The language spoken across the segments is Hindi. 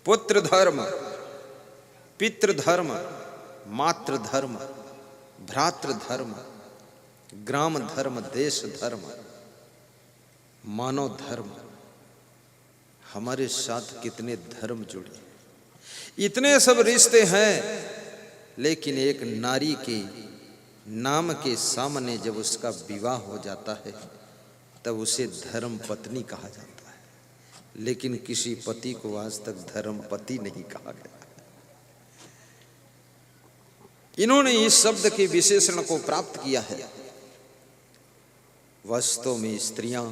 पुत्र धर्म, पितृधर्म, मातृ धर्म, भ्रातृ धर्म, ग्राम धर्म, देश धर्म, मानव धर्म। हमारे साथ कितने धर्म जुड़े, इतने सब रिश्ते हैं, लेकिन एक नारी के नाम के सामने जब उसका विवाह हो जाता है तब उसे धर्म पत्नी कहा जाता है, लेकिन किसी पति को आज तक धर्म पति नहीं कहा गया। इन्होंने इस शब्द के विशेषण को प्राप्त किया है। वास्तव में स्त्रियां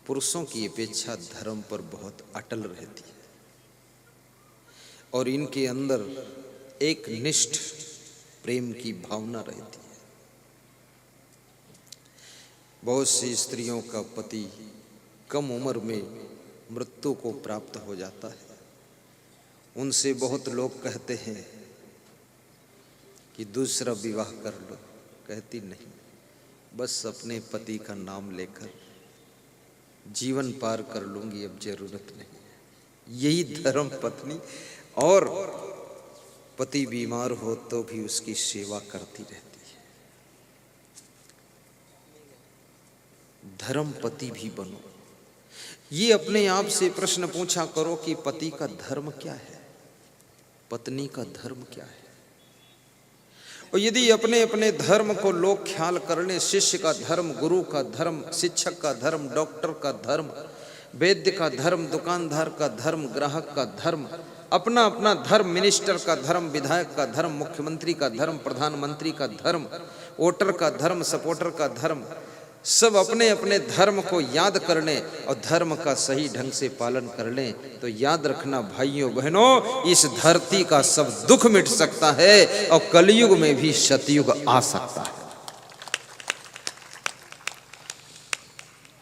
पुरुषों की अपेक्षा धर्म पर बहुत अटल रहती है और इनके अंदर एक निष्ठ प्रेम की भावना रहती है। बहुत सी स्त्रियों का पति कम उम्र में मृत्यु को प्राप्त हो जाता है। उनसे बहुत लोग कहते हैं कि दूसरा विवाह कर लो, कहती नहीं, बस अपने पति का नाम लेकर जीवन पार कर लूंगी, अब जरूरत नहीं। यही धर्म पत्नी, और पति बीमार हो तो भी उसकी सेवा करती रहती है। धर्म पति भी बनो। ये अपने आप से प्रश्न पूछा करो कि पति का धर्म क्या है, पत्नी का धर्म क्या है। और यदि अपने अपने धर्म को लोग ख्याल कर लें, शिष्य का धर्म, गुरु का धर्म, शिक्षक का धर्म, डॉक्टर का धर्म, वैद्य का धर्म, दुकानदार का धर्म, ग्राहक का धर्म, अपना अपना धर्म, मिनिस्टर का धर्म, विधायक का धर्म, मुख्यमंत्री का धर्म, प्रधानमंत्री का धर्म, वोटर का धर्म, सपोर्टर का धर्म, सब अपने अपने धर्म को याद कर लें और धर्म का सही ढंग से पालन कर लें तो याद रखना भाइयों बहनों, इस धरती का सब दुख मिट सकता है और कलयुग में भी सतयुग आ सकता है।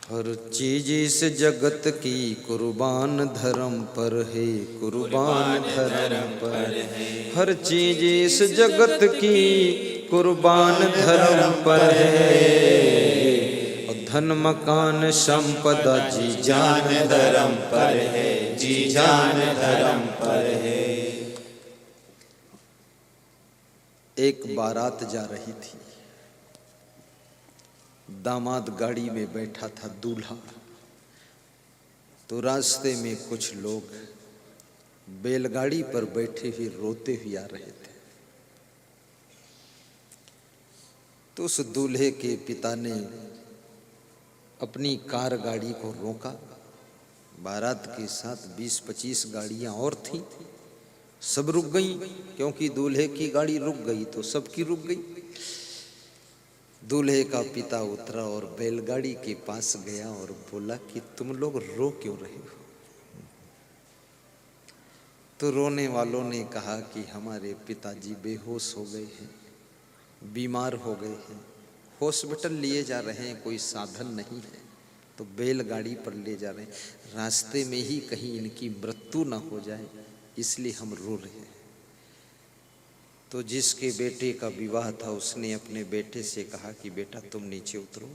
हर चीज इस जगत की कुर्बान धर्म पर है, कुर्बान धर्म पर है। हर चीज इस जगत की कुर्बान धर्म पर है। धन मकान संपदा जी जान धर्म पर है, जी जान धर्म पर है। एक बारात जा रही थी, दामाद गाड़ी में बैठा था, दूल्हा। तो रास्ते में कुछ लोग बैलगाड़ी पर बैठे हुए रोते हुए आ रहे थे। तो उस दूल्हे के पिता ने अपनी कार गाड़ी को रोका। बारात के साथ 20-25 गाड़ियां और थीं, सब रुक गईं, क्योंकि दूल्हे की गाड़ी रुक गई तो सबकी रुक गई। दूल्हे का पिता उतरा और बैलगाड़ी के पास गया और बोला कि तुम लोग रो क्यों रहे हो। तो रोने वालों ने कहा कि हमारे पिताजी बेहोश हो गए हैं, बीमार हो गए हैं, हॉस्पिटल लिए जा रहे हैं, कोई साधन नहीं है तो बैलगाड़ी पर ले जा रहे हैं, रास्ते में ही कहीं इनकी मृत्यु ना हो जाए, इसलिए हम रो रहे हैं। तो जिसके बेटे का विवाह था उसने अपने बेटे से कहा कि बेटा तुम नीचे उतरो,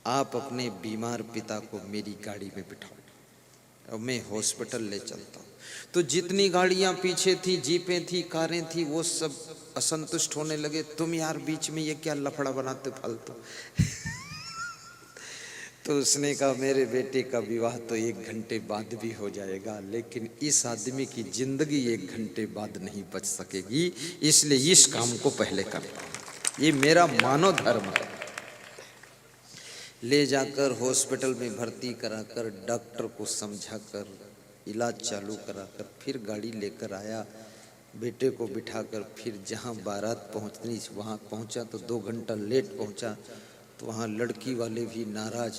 आप अपने बीमार पिता को मेरी गाड़ी में बिठाओ और मैं हॉस्पिटल ले चलता हूँ। तो जितनी गाड़ियां पीछे थी, जीपें थी, कारें थी, वो सब असंतुष्ट होने लगे। तुम यार बीच में ये क्या लफड़ा बनाते फालतू। तो उसने कहा मेरे बेटे का विवाह तो 1 घंटे बाद भी हो जाएगा, लेकिन इस आदमी की जिंदगी 1 घंटे बाद नहीं बच सकेगी, इसलिए इस काम को पहले कर, ये मेरा मानव धर्म है। ले जाकर हॉस्पिटल में भर्ती कराकर, डॉक्टर को समझाकर, इलाज चालू कराकर, फिर गाड़ी लेकर आया, बेटे को बिठाकर फिर जहाँ बारात पहुँचनी वहाँ पहुँचा तो 2 घंटा लेट पहुँचा। तो वहाँ लड़की वाले भी नाराज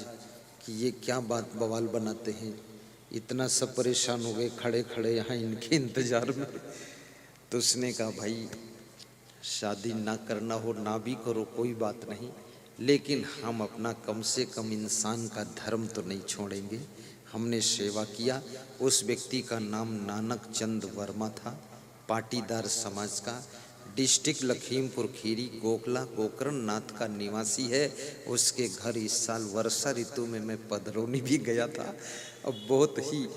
कि ये क्या बात बवाल बनाते हैं, इतना सब परेशान हो गए खड़े खड़े यहाँ इनके इंतजार में। तो उसने कहा भाई शादी ना करना हो ना भी करो कोई बात नहीं, लेकिन हम अपना कम से कम इंसान का धर्म तो नहीं छोड़ेंगे। हमने सेवा किया। उस व्यक्ति का नाम नानक चंद वर्मा था, पाटीदार समाज का, डिस्ट्रिक्ट लखीमपुर खीरी, गोखला गोकर्ण नाथ का निवासी है। उसके घर इस साल वर्षा ऋतु में मैं पधरौनी भी गया था। अब बहुत ही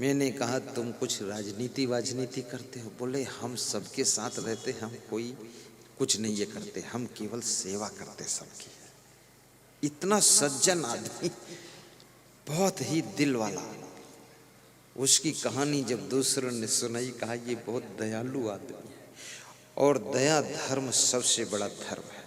मैंने कहा तुम कुछ राजनीति करते हो? बोले हम सबके साथ रहते, हम कोई कुछ नहीं ये करते, हम केवल सेवा करते सबकी। इतना सज्जन आदमी, बहुत ही दिल वाला। उसकी कहानी जब दूसरों ने सुनाई, कहा ये बहुत दयालु आदमी है और दया धर्म सबसे बड़ा धर्म है।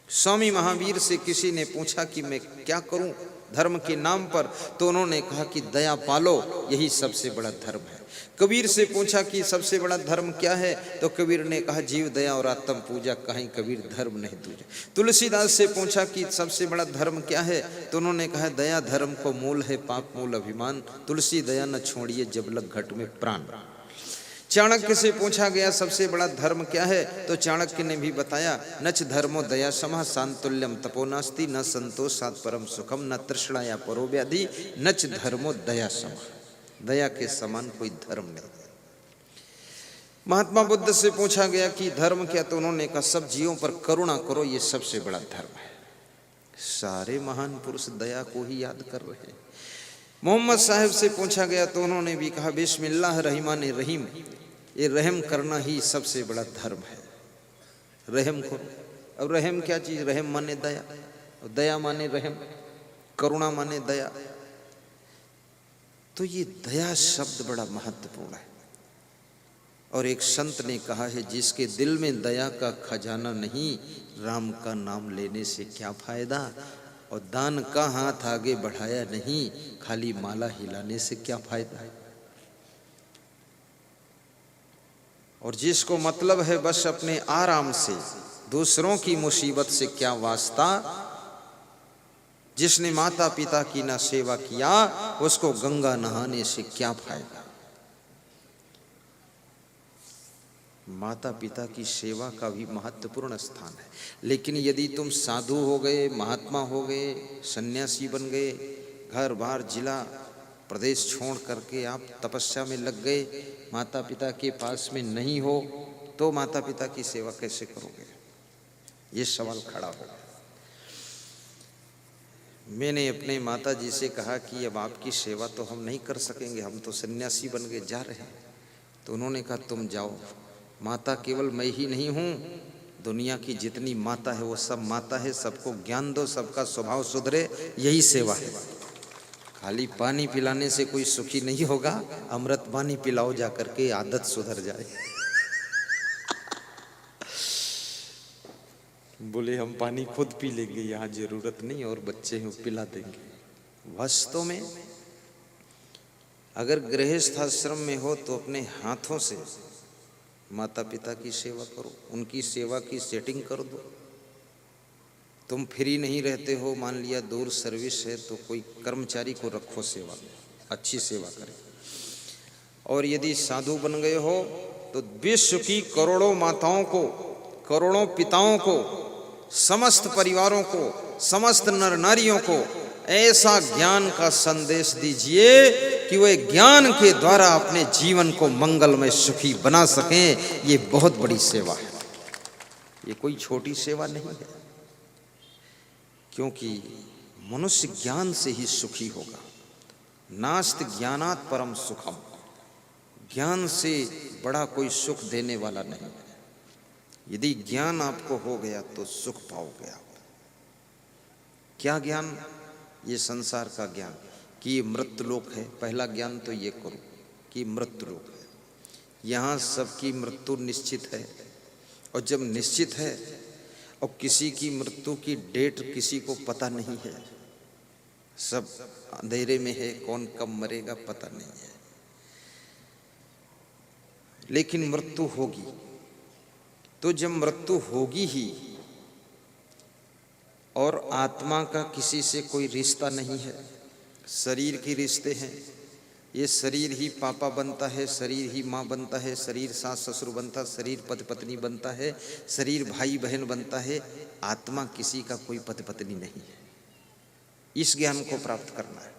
स्वामी महावीर से किसी ने पूछा कि मैं क्या करूं धर्म के नाम पर, तो उन्होंने कहा कि दया पालो, यही सबसे बड़ा धर्म है। कबीर से पूछा कि सबसे बड़ा धर्म क्या है, तो कबीर ने कहा जीव दया और आत्म पूजा, कहीं कबीर धर्म नहीं दूजा। तुलसीदास से पूछा कि सबसे बड़ा धर्म क्या है, तो उन्होंने कहा दया धर्म को मूल है, पाप मूल अभिमान, तुलसी दया न छोड़िए जब लग घट में प्राण। चाणक्य से पूछा गया सबसे बड़ा धर्म क्या है, तो चाणक्य ने भी बताया नच धर्मो दया समः सांतुल्यम तपो नास्ति, न संतोष सात परम सुखम, न तृष्णा या परो व्याधि, नच धर्मो दया समः। दया के समान कोई धर्म नहीं। महात्मा बुद्ध से पूछा गया कि धर्म क्या, तो उन्होंने कहा सब जीवों पर करुणा करो, ये सबसे बड़ा धर्म है। सारे महान पुरुष दया को ही याद कर रहे हैं। मोहम्मद साहब से पूछा गया तो उन्होंने भी कहा बिस्मिल्लाह रहमान रहीम, ये रहम करना ही सबसे बड़ा धर्म है। रहम करो। अब रहम क्या चीज? रहम माने दया, दया माने रहम, करुणा माने दया। तो ये दया शब्द बड़ा महत्वपूर्ण है। और एक संत ने कहा है जिसके दिल में दया का खजाना नहीं, राम का नाम लेने से क्या फायदा, और दान का हाथ आगे बढ़ाया नहीं, खाली माला हिलाने से क्या फायदा। और जिसको मतलब है बस अपने आराम से, दूसरों की मुसीबत से क्या वास्ता, जिसने माता पिता की ना सेवा किया, उसको गंगा नहाने से क्या फायदा। माता पिता की सेवा का भी महत्वपूर्ण स्थान है। लेकिन यदि तुम साधु हो गए, महात्मा हो गए, सन्यासी बन गए, घर बार जिला प्रदेश छोड़ करके आप तपस्या में लग गए, माता पिता के पास में नहीं हो, तो माता पिता की सेवा कैसे करोगे? ये सवाल खड़ा होगा। मैंने अपने माता जी से कहा कि अब आपकी सेवा तो हम नहीं कर सकेंगे, हम तो सन्यासी बन के जा रहे हैं। तो उन्होंने कहा तुम जाओ, माता केवल मैं ही नहीं हूँ, दुनिया की जितनी माता है वो सब माता है, सबको ज्ञान दो, सबका स्वभाव सुधरे, यही सेवा है। खाली पानी पिलाने से कोई सुखी नहीं होगा, अमृत पानी पिलाओ जा करके, आदत सुधर जाए। बोले हम पानी खुद पी लेंगे, यहाँ जरूरत नहीं, और बच्चे हैं पिला देंगे। वास्तव में अगर गृहस्थ आश्रम में हो तो अपने हाथों से माता पिता की सेवा करो, उनकी सेवा की सेटिंग कर दो। तुम फ्री नहीं रहते हो, मान लिया दूर सर्विस है, तो कोई कर्मचारी को रखो सेवा में, अच्छी सेवा करे। और यदि साधु बन गए हो तो विश्व की करोड़ों माताओं को, करोड़ों पिताओं को, समस्त परिवारों को, समस्त नर नारियों को ऐसा ज्ञान का संदेश दीजिए कि वे ज्ञान के द्वारा अपने जीवन को मंगलमय सुखी बना सकें। ये बहुत बड़ी सेवा है, ये कोई छोटी सेवा नहीं है। क्योंकि मनुष्य ज्ञान से ही सुखी होगा। नास्ति ज्ञानात् परम सुखम, ज्ञान से बड़ा कोई सुख देने वाला नहीं। यदि ज्ञान आपको हो गया तो सुख पाओगे आप। क्या ज्ञान? ये संसार का ज्ञान कि ये मृत्युलोक है। पहला ज्ञान तो ये करो कि मृत्युलोक है, यहाँ सबकी मृत्यु निश्चित है। और जब निश्चित है और किसी की मृत्यु की डेट किसी को पता नहीं है, सब अंधेरे में है, कौन कब मरेगा पता नहीं है, लेकिन मृत्यु होगी। तो जब मृत्यु होगी ही, और आत्मा का किसी से कोई रिश्ता नहीं है, शरीर के रिश्ते हैं। ये शरीर ही पापा बनता है, शरीर ही माँ बनता है, शरीर सास ससुर बनता है, शरीर पति पत्नी बनता है, शरीर भाई बहन बनता है। आत्मा किसी का कोई पति पत्नी नहीं है। इस ज्ञान को प्राप्त करना है।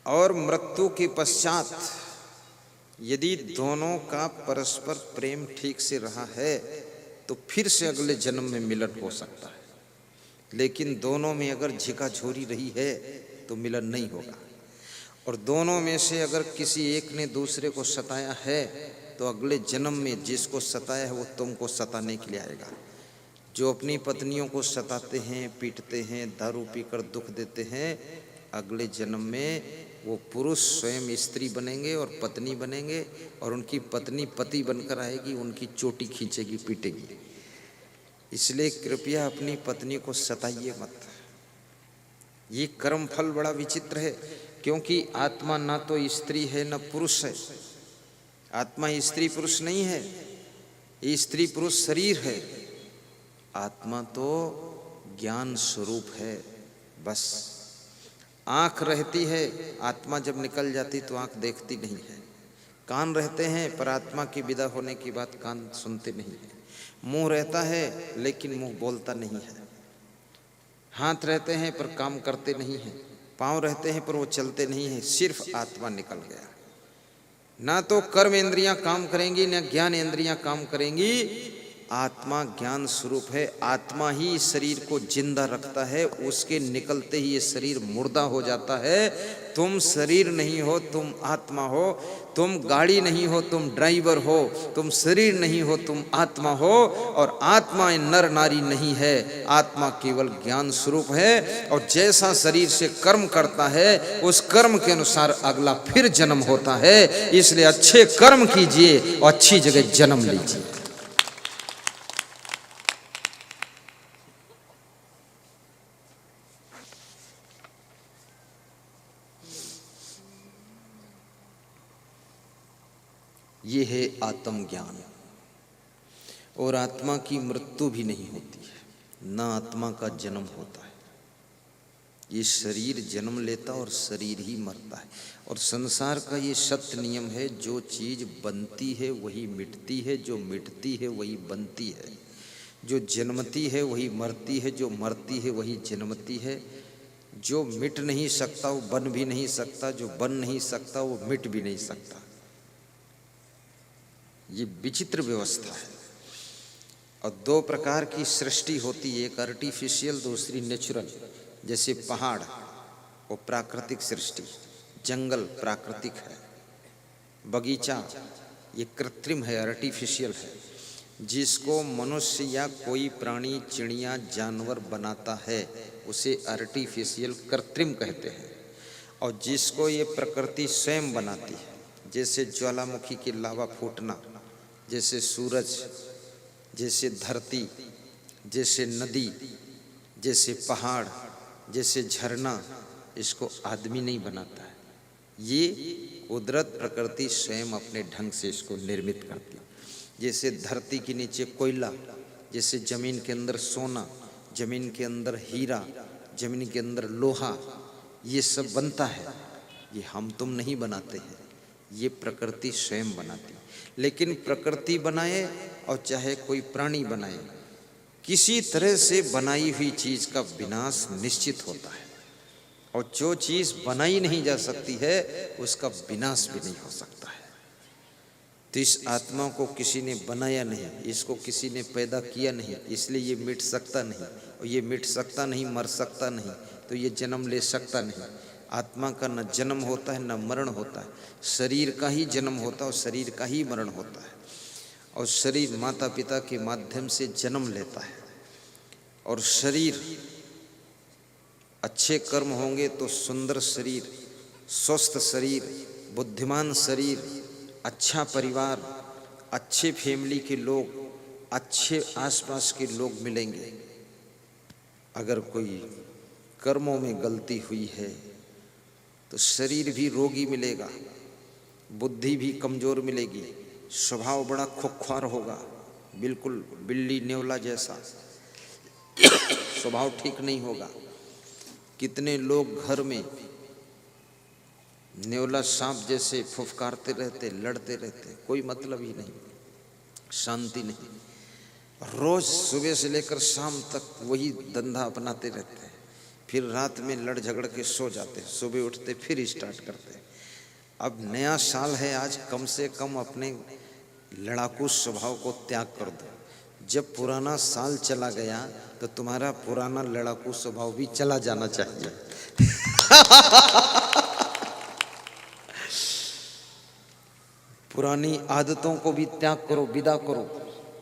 और मृत्यु के पश्चात यदि दोनों का परस्पर प्रेम ठीक से रहा है तो फिर से अगले जन्म में मिलन हो सकता है। लेकिन दोनों में अगर झिकाझोरी रही है तो मिलन नहीं होगा। और दोनों में से अगर किसी एक ने दूसरे को सताया है तो अगले जन्म में जिसको सताया है वो तुमको सताने के लिए आएगा। जो अपनी पत्नियों को सताते हैं, पीटते हैं, दारू पीकर दुख देते हैं, अगले जन्म में वो पुरुष स्वयं स्त्री बनेंगे और पत्नी बनेंगे, और उनकी पत्नी पति बनकर आएगी, उनकी चोटी खींचेगी, पीटेगी। इसलिए कृपया अपनी पत्नी को सताइए मत। ये कर्म फल बड़ा विचित्र है, क्योंकि आत्मा ना तो स्त्री है न पुरुष है। आत्मा स्त्री पुरुष नहीं है, स्त्री पुरुष शरीर है। आत्मा तो ज्ञान स्वरूप है बस। आँख रहती है, आत्मा जब निकल जाती तो आँख देखती नहीं है। कान रहते हैं पर आत्मा की विदा होने की बात कान सुनते नहीं है। मुंह रहता है लेकिन मुंह बोलता नहीं है। हाथ रहते हैं पर काम करते नहीं हैं। पाँव रहते हैं पर वो चलते नहीं हैं। सिर्फ आत्मा निकल गया। ना तो कर्म इंद्रियां काम करेंगी न ज्ञान इंद्रियां काम करेंगी। आत्मा ज्ञान स्वरूप है। आत्मा ही इस शरीर को जिंदा रखता है। उसके निकलते ही ये शरीर मुर्दा हो जाता है। तुम शरीर नहीं हो, तुम आत्मा हो। तुम गाड़ी नहीं हो, तुम ड्राइवर हो। तुम शरीर नहीं हो, तुम आत्मा हो। और आत्मा नर नारी नहीं है, आत्मा केवल ज्ञान स्वरूप है। और जैसा शरीर से कर्म करता है उस कर्म के अनुसार अगला फिर जन्म होता है। इसलिए अच्छे कर्म कीजिए और अच्छी जगह जन्म लीजिए। ये है आत्मज्ञान। और आत्मा की मृत्यु भी नहीं होती है, ना आत्मा का जन्म होता है। ये शरीर जन्म लेता और शरीर ही मरता है। और संसार का ये सत्य नियम है, जो चीज बनती है वही मिटती है, जो मिटती है वही बनती है। जो जन्मती है वही मरती है, जो मरती है वही जन्मती है। जो मिट नहीं सकता वो बन भी नहीं सकता, जो बन नहीं सकता वो मिट भी नहीं सकता। ये विचित्र व्यवस्था है। और दो प्रकार की सृष्टि होती है, एक आर्टिफिशियल, दूसरी नेचुरल। जैसे पहाड़ वो प्राकृतिक सृष्टि, जंगल प्राकृतिक है, बगीचा ये कृत्रिम है, आर्टिफिशियल है। जिसको मनुष्य या कोई प्राणी, चिड़िया, जानवर बनाता है उसे आर्टिफिशियल कृत्रिम कहते हैं। और जिसको ये प्रकृति स्वयं बनाती है, जैसे ज्वालामुखी की लावा फूटना, जैसे सूरज, जैसे धरती, जैसे नदी, जैसे पहाड़, जैसे झरना, इसको आदमी नहीं बनाता है। ये कुदरत प्रकृति स्वयं अपने ढंग से इसको निर्मित करती है। जैसे धरती के नीचे कोयला, जैसे जमीन के अंदर सोना, जमीन के अंदर हीरा, जमीन के अंदर लोहा, ये सब बनता है। ये हम तुम नहीं बनाते हैं, ये प्रकृति स्वयं बनाती है। लेकिन प्रकृति बनाए और चाहे कोई प्राणी बनाए, किसी तरह से बनाई हुई चीज का विनाश निश्चित होता है। और जो चीज बनाई नहीं जा सकती है उसका विनाश भी नहीं हो सकता है। तो इस आत्मा को किसी ने बनाया नहीं, इसको किसी ने पैदा किया नहीं, इसलिए ये मिट सकता नहीं। और ये मिट सकता नहीं, मर सकता नहीं, तो ये जन्म ले सकता नहीं। आत्मा का न जन्म होता है न मरण होता है। शरीर का ही जन्म होता है और शरीर का ही मरण होता है। और शरीर माता पिता के माध्यम से जन्म लेता है। और शरीर अच्छे कर्म होंगे तो सुंदर शरीर, स्वस्थ शरीर, बुद्धिमान शरीर, अच्छा परिवार, अच्छे फैमिली के लोग, अच्छे आसपास के लोग मिलेंगे। अगर कोई कर्मों में गलती हुई है तो शरीर भी रोगी मिलेगा, बुद्धि भी कमजोर मिलेगी, स्वभाव बड़ा खुख्वार होगा, बिल्कुल बिल्ली नेवला जैसा स्वभाव ठीक नहीं होगा। कितने लोग घर में नेवला सांप जैसे फुफकारते रहते, लड़ते रहते, कोई मतलब ही नहीं, शांति नहीं। रोज सुबह से लेकर शाम तक वही धंधा अपनाते रहते हैं, फिर रात में लड़ झगड़ के सो जाते हैं, सुबह उठते फिर स्टार्ट करते हैं। अब नया साल है आज, कम से कम अपने लड़ाकू स्वभाव को त्याग कर दो। जब पुराना साल चला गया तो तुम्हारा पुराना लड़ाकू स्वभाव भी चला जाना चाहिए। पुरानी आदतों को भी त्याग करो, विदा करो।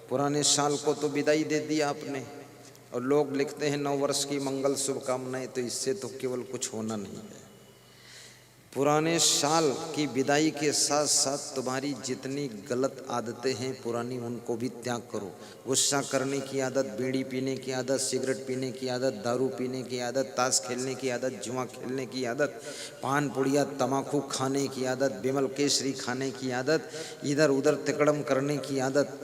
पुराने साल को तो विदाई दे दिया आपने, और लोग लिखते हैं 9 वर्ष की मंगल शुभकामनाएं, तो इससे तो केवल कुछ होना नहीं है। पुराने साल की विदाई के साथ साथ तुम्हारी जितनी गलत आदतें हैं पुरानी, उनको भी त्याग करो। गुस्सा करने की आदत, बीड़ी पीने की आदत, सिगरेट पीने की आदत, दारू पीने की आदत, ताश खेलने की आदत, जुआ खेलने की आदत, पान पुड़िया तमाकू खाने की आदत, विमल केसरी खाने की आदत, इधर उधर तिकड़म करने की आदत,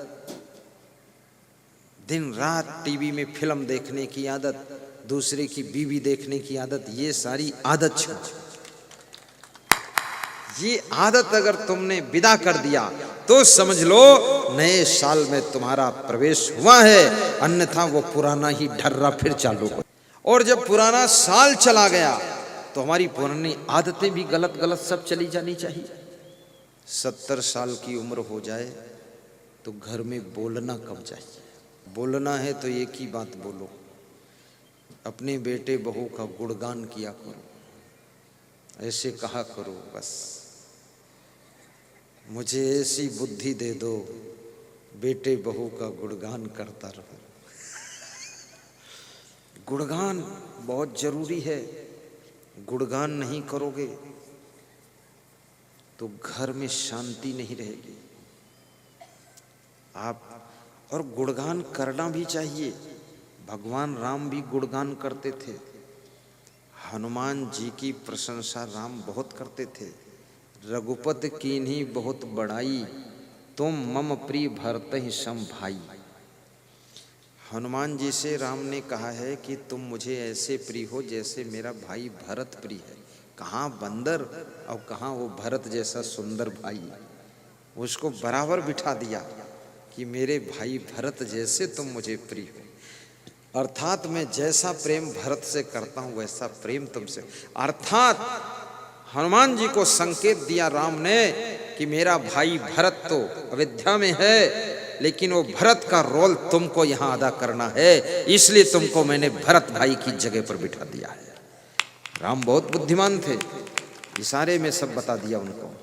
दिन रात टीवी में फिल्म देखने की आदत, दूसरे की बीवी देखने की आदत, ये सारी आदत छोड़ो। ये आदत अगर तुमने विदा कर दिया तो समझ लो नए साल में तुम्हारा प्रवेश हुआ है, अन्यथा वो पुराना ही ढर्रा फिर चालू हो। और जब पुराना साल चला गया तो हमारी पुरानी आदतें भी गलत गलत सब चली जानी चाहिए। 70 साल की उम्र हो जाए तो घर में बोलना कम चाहिए। बोलना है तो एक ही बात बोलो, अपने बेटे बहू का गुणगान किया करो, ऐसे कहा करो, बस मुझे ऐसी बुद्धि दे दो बेटे बहू का गुणगान करता रहो। गुणगान बहुत जरूरी है। गुणगान नहीं करोगे तो घर में शांति नहीं रहेगी। आप और गुणगान करना भी चाहिए। भगवान राम भी गुणगान करते थे, हनुमान जी की प्रशंसा राम बहुत करते थे। रघुपति कीन्ही बहुत बड़ाई, तुम मम प्रिय भरत ही सम भाई। हनुमान जी से राम ने कहा है कि तुम मुझे ऐसे प्रिय हो जैसे मेरा भाई भरत प्रिय है। कहाँ बंदर और कहाँ वो भरत जैसा सुंदर भाई, उसको बराबर बिठा दिया कि मेरे भाई भरत जैसे तुम मुझे प्रिय हो। अर्थात मैं जैसा प्रेम भरत से करता हूँ वैसा प्रेम तुमसे। अर्थात हनुमान जी को संकेत दिया राम ने कि मेरा भाई भरत तो अयोध्या में है, लेकिन वो भरत का रोल तुमको यहाँ अदा करना है, इसलिए तुमको मैंने भरत भाई की जगह पर बिठा दिया है। राम बहुत बुद्धिमान थे, इशारे में सब बता दिया उनको।